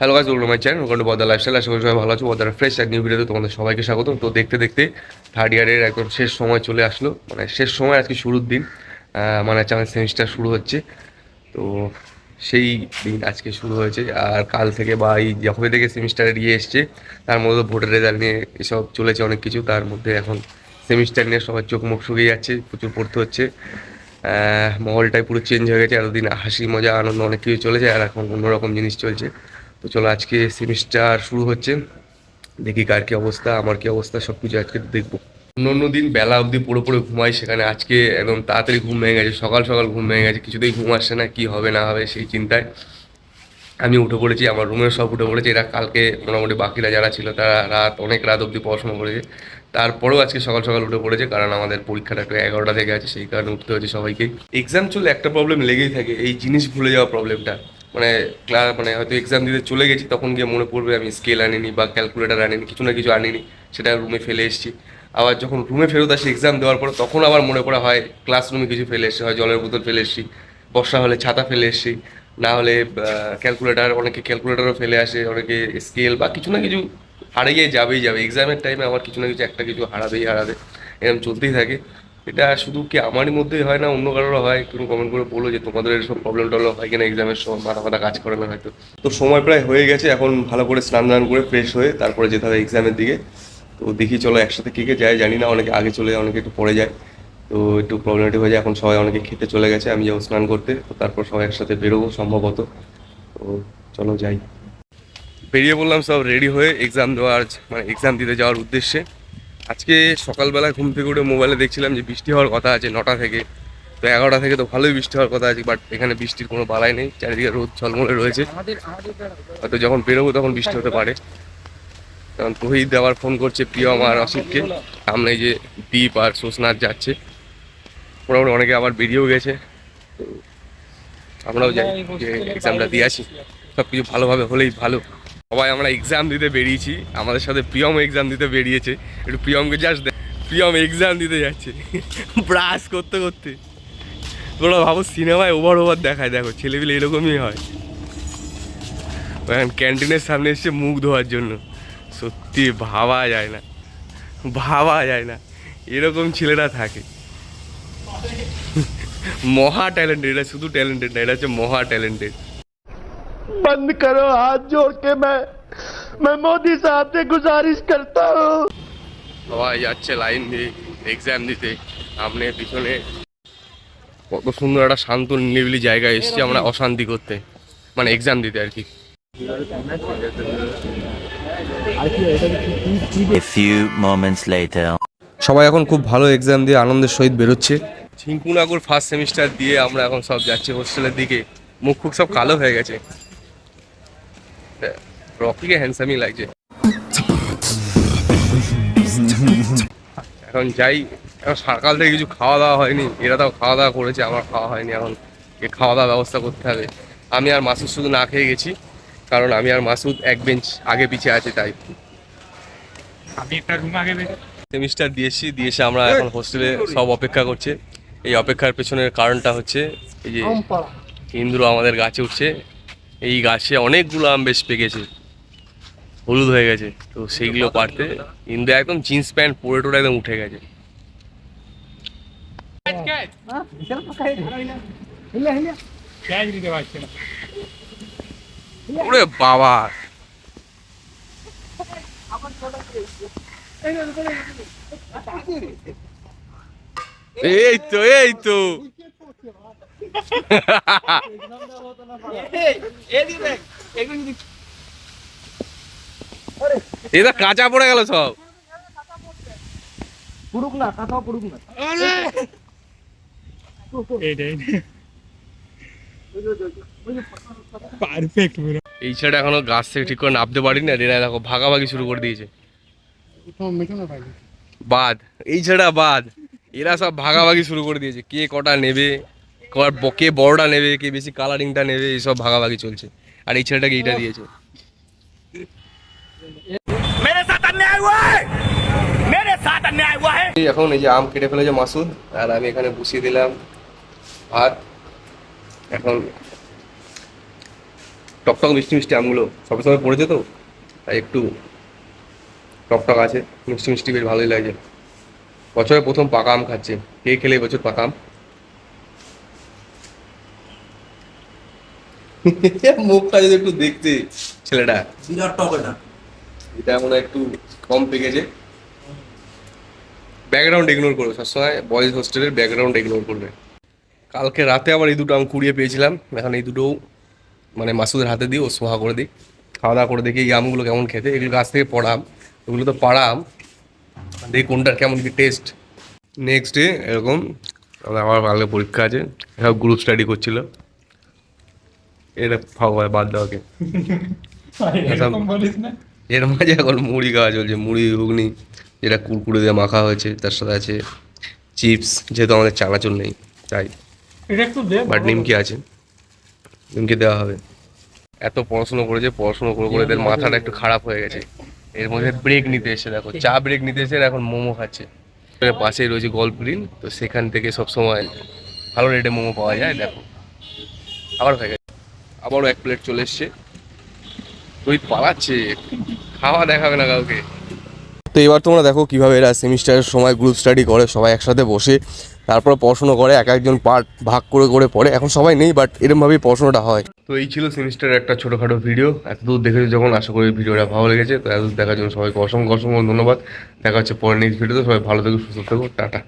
Hello guys, welcome my channel, welcome to বদার lifestyle. আশা করি সবাই ভালো আছো। বদার ফ্রেশ এক নিউ ভিডিওতে তোমাদের সবাইকে স্বাগত। তো দেখতে দেখতে থার্ড ইয়ারের একদম শেষ সময় চলে আসলো, মানে শেষ সময় আজকে শুরুর দিন, মানে হচ্ছে আমাদের সেমিস্টার শুরু হচ্ছে। তো সেই দিন আজকে শুরু হয়েছে, আর কাল থেকে বা এই যবে থেকে সেমিস্টারের ইয়ে এসছে, তার মধ্যে ভোটের রেজাল্ট নিয়ে এসব চলেছে অনেক কিছু। তার মধ্যে এখন সেমিস্টার নিয়ে সবার চোখ মুখ শুকিয়ে যাচ্ছে, প্রচুর পড়তে হচ্ছে। মহলটাই পুরো চেঞ্জ হয়ে গেছে। এতদিন হাসি মজা আনন্দ অনেক কিছু চলেছে, আর এখন অন্যরকম জিনিস চলছে। তো চলো, আজকে সেমিস্টার শুরু হচ্ছে, দেখি কার কী অবস্থা, আমার কী অবস্থা, সব কিছু আজকে দেখবো। অন্য অন্য দিন বেলা অবধি পড়ে পড়ে ঘুমাই, সেখানে আজকে একদম তাড়াতাড়ি ঘুম ভেঙে গেছে, সকাল সকাল ঘুম ভেঙে গেছে। কিছুতেই ঘুম আসছে না, কী হবে না হবে সেই চিন্তায় আমি উঠে পড়েছি। আমার রুমের সব উঠে পড়েছে। এরা কালকে মোটামুটি বাকিরা যারা ছিল তারা অনেক রাত অবধি পড়াশোনা করেছে, তারপরেও আজকে সকাল সকাল উঠে পড়েছে, কারণ আমাদের পরীক্ষাটা একটু 11টা থেকে আছে, সেই কারণে উঠতে হচ্ছে সবাইকে। এক্সাম চললে একটা প্রবলেম লেগেই থাকে, এই জিনিস ভুলে যাওয়া প্রবলেমটা। মানে মানে হয়তো এক্সাম দিতে চলে গেছি, তখন গিয়ে মনে পড়বে আমি স্কেল আনিনি বা ক্যালকুলেটার আনিনি, কিছু না কিছু আনিনি, সেটা রুমে ফেলে এসেছি। আবার যখন রুমে ফেরত আসি এক্সাম দেওয়ার পর, তখন আবার মনে পড়া হয় ক্লাসরুমে কিছু ফেলে এসেছি, হয় জলের বোতল ফেলে এসেছি, বর্ষা হলে ছাতা ফেলে এসেছি, না হলে ক্যালকুলেটার, অনেকে ক্যালকুলেটারও ফেলে আসে, অনেকে স্কেল বা কিছু না কিছু হারিয়ে যাবেই যাবে। এক্সামের টাইমে আমার কিছু না কিছু একটা কিছু হারাবেই হারাবে, এরকম চলতেই থাকে। এটা শুধু কি আমারই মধ্যেই হয় না, অন্য কারোরও হয়? একটু কমেন্ট করে বলো যে তোমাদের এসব প্রবলেম টবলেম হয় কিনা এক্সামের সময়, মাথা ফাথা কাজ করে না হয়তো। তো সময় প্রায় হয়ে গেছে, এখন ভালো করে স্নান টান করে ফ্রেশ হয়ে তারপরে যেতে হবে এক্সামের দিকে। তো দেখি চলো একসাথে কে কে যায় জানি না, অনেকে আগে চলে যায়, অনেকে একটু পরে যায়। তো একটু প্রবলেমটি হয়ে যায়, এখন সবাই অনেকে খেতে চলে গেছে, আমি যাবো স্নান করতে। তো তারপর সবাই একসাথে বেরোবো সম্ভবত। তো চলো যাই। বেরিয়ে পড়লাম সব রেডি হয়ে এক্সাম দেওয়ার, মানে এক্সাম দিতে যাওয়ার উদ্দেশ্যে। আজকে সকালবেলা ঘুম থেকে উঠে মোবাইলে দেখছিলাম যে বৃষ্টি হওয়ার কথা আছে 9টা থেকে। তো 11টা থেকে তো ভালোই বৃষ্টি হওয়ার কথা আছে, বাট এখানে বৃষ্টির কোনো বালাই নেই, চারিদিকে রোদ ঝলমলে রয়েছে। হয়তো যখন বেরোবো তখন বৃষ্টি হতে পারে। কারণ তহিদ আবার ফোন করছে প্রিয় আমার অসিতকে, সামনে এই যে দ্বীপ আর সোসনাথ যাচ্ছে, মোটামুটি অনেকে আবার বেরিয়েও গেছে। তো আমরাও যাই, যে এক্সামটা দিয়ে আসি, সব কিছু ভালোভাবে হলেই ভালো। সবাই আমরা এক্সাম দিতে বেরিয়েছি, আমাদের সাথে প্রিয়ম এক্সাম দিতে বেরিয়েছে। একটু প্রিয়মকে জাস্ট দেখ, প্রিয়ম এক্সাম দিতে যাচ্ছে ব্রাশ করতে করতে। তোমরা ভাবো সিনেমায় ওভার ওভার দেখায়, দেখো ছেলেপিলে এরকমই হয়। এখন ক্যান্টিনের সামনে এসছে মুখ ধোয়ার জন্য। সত্যি ভাবা যায় না, ভাবা যায় না এরকম ছেলেরা থাকে। মহা ট্যালেন্টেড, এটা শুধু ট্যালেন্টেড না, এটা হচ্ছে মহা ট্যালেন্টেড। बंद करो, हाथ जोड़ के मैं मोदी साहब से गुजारिश करता हूँ। সবাই যাচ্ছে লাইন দিয়ে এক্সাম দিতে। সামনে পিছনে কত সুন্দর একটা শান্ত নিরিবিলি জায়গায় এসছি আমরা অশান্তি করতে, মানে এক্সাম দিতে আর কি। A few moments later. সবাই এখন খুব ভালো এক্সাম দিয়ে আনন্দের সহিত বেরোচ্ছে। ঝিঙ্কুনাগুর ফার্স্ট সেমিস্টার দিয়ে আমরা এখন সব যাচ্ছি হোস্টেলের দিকে। মুখ খুব সব কালো হয়ে গেছে, রকিকে হ্যান্ডসামই লাগছে। এখন যাই, এখন সকাল থেকে কিছু খাওয়া দাওয়া হয়নি, এরা তাও খাওয়া দাওয়া করেছে, আমার খাওয়া হয়নি। এখন খাওয়া দাওয়ার ব্যবস্থা করতে হবে। আমি আর মাসুদ শুধু না খেয়ে গেছি, কারণ আমি আর মাসুদ এক বেঞ্চ আগে পিছিয়ে আছে, তাই। আমি একটা রুম আগে সেমিস্টার দিয়েছি আমরা এখন হোস্টেলে সব অপেক্ষা করছে। এই অপেক্ষার পেছনের কারণটা হচ্ছে এই যে ইন্দ্র আমাদের গাছে উঠছে। এই গাছে অনেকগুলো আম বেশ পেকেছে, হলুদ হয়ে গেছে। তো সেইগুলো পাড়তে ইন্দ্র একদম জিন্স প্যান্ট পরে টোরে একদম উঠে গেছে। ক্যাচ দিতে পারছি না। ওরে বাবা, এই তো এই তো এটা কাঁচা পড়ে গেল সব। पुरुक ना काथाओ पुरुक ना এটাই পারফেক্ট পুরো। এই ছেলেটা এখনো গাছ থেকে ঠিক করে নামতে পারিনি, আর এরা দেখো ভাগাভাগি শুরু করে দিয়েছে। বাদ, এই ছেলেটা বাদ, এরা সব ভাগাভাগি শুরু করে দিয়েছে, কে কটা নেবে, কে বড়টা নেবে, কে বেশি কালারিংটা নেবে, এইসব ভাগাভাগি চলছে। আর এই ছেলেটাকে এইটা দিয়েছে। এখন এই যে আম কেটে ফেলেছে মাসুদ, আর আমি এখানে বসিয়ে দিলাম ভাত। এখন টকটক মিষ্টি মিষ্টি আমগুলো সবে সবে পড়েছে তো, তাই একটু টকটক আছে, মিষ্টি মিষ্টি বেশ ভালোই লাগছে। বছরে প্রথম পাকা আম খাচ্ছে, কে খেলে এবছর পাকা আম? মুখটা যদি একটু দেখতে ছেলেটা, বিরাট টক এটা। এটা মনে হয় একটু কম পেকেছে। ব্যাকগ্রাউন্ড ইগনোর করবে সবসময়, বয়েজ হোস্টেলের ব্যাকগ্রাউন্ড ইগনোর করবে। কালকে রাতে আবার এই দুটো আম কুড়িয়ে পেয়েছিলাম, এখন এই দুটোও মানে মাসুদের হাতে দিই, ও সোহা করে দিই, খাওয়া দাওয়া করে দেখি এই আমগুলো কেমন খেতে। এগুলো গাছ থেকে পড়া আম, ওগুলো তো পাড়া আম, দেখি কোনটার কেমন কি টেস্ট। নেক্সট ডে এরকম আমার কালকে পরীক্ষা আছে, সব গ্রুপ স্টাডি করছিল। এটা ভাবা বাদ দেওয়াকে, এরকম বলিস না। এর মাঝে এখন মুড়ি খাওয়া চলছে, মুড়ি ঘুগনি যেটা কুরকুরে দিয়ে মাখা হয়েছে, তার সাথে আছে চিপস, যেহেতু আমাদের চানাচুর নেই তাই, এটা একটু দে। বাট নিমকি আছে, নিমকি দেওয়া হবে। এত পড়াশুনো করেছে, পড়াশুনো করে করে এদের মাথাটা একটু খারাপ হয়ে গেছে। এর মধ্যে ব্রেক নিতে এসে দেখো, চা ব্রেক নিতে এসে এখন মোমো খাচ্ছে। এর পাশেই রয়েছে গল্ফ গ্রিন, তো সেখান থেকে সবসময় ভালো রেটে মোমো পাওয়া যায়। দেখো আবার হয়ে গেছে, আবারও এক প্লেট চলে এসছে। তুই পালাচ্ছে, খাওয়া দেখাবে না কাউকে। তো এবার তোমরা দেখো কিভাবে এরা সেমিস্টারের সময় গ্রুপ স্টাডি করে, সবাই একসাথে বসে তারপর পড়াশোনা করে, এক একজন পার্ট ভাগ করে করে পড়ে। এখন সবাই নেই, বাট এরকমভাবেই পড়াশোনাটা হয়। তো এই ছিল সেমিস্টারের একটা ছোটোখাটো ভিডিও। এতদূর দেখেছো যখন, আশা করি ভিডিওটা ভালো লেগেছে। তো এতদূর দেখার জন্য সবাইকে অসংখ্য অসংখ্য ধন্যবাদ। দেখা হচ্ছে পরের নেক্সট ভিডিওতে। সবাই ভালো থেকো, সুস্থ থেকো, টাটা।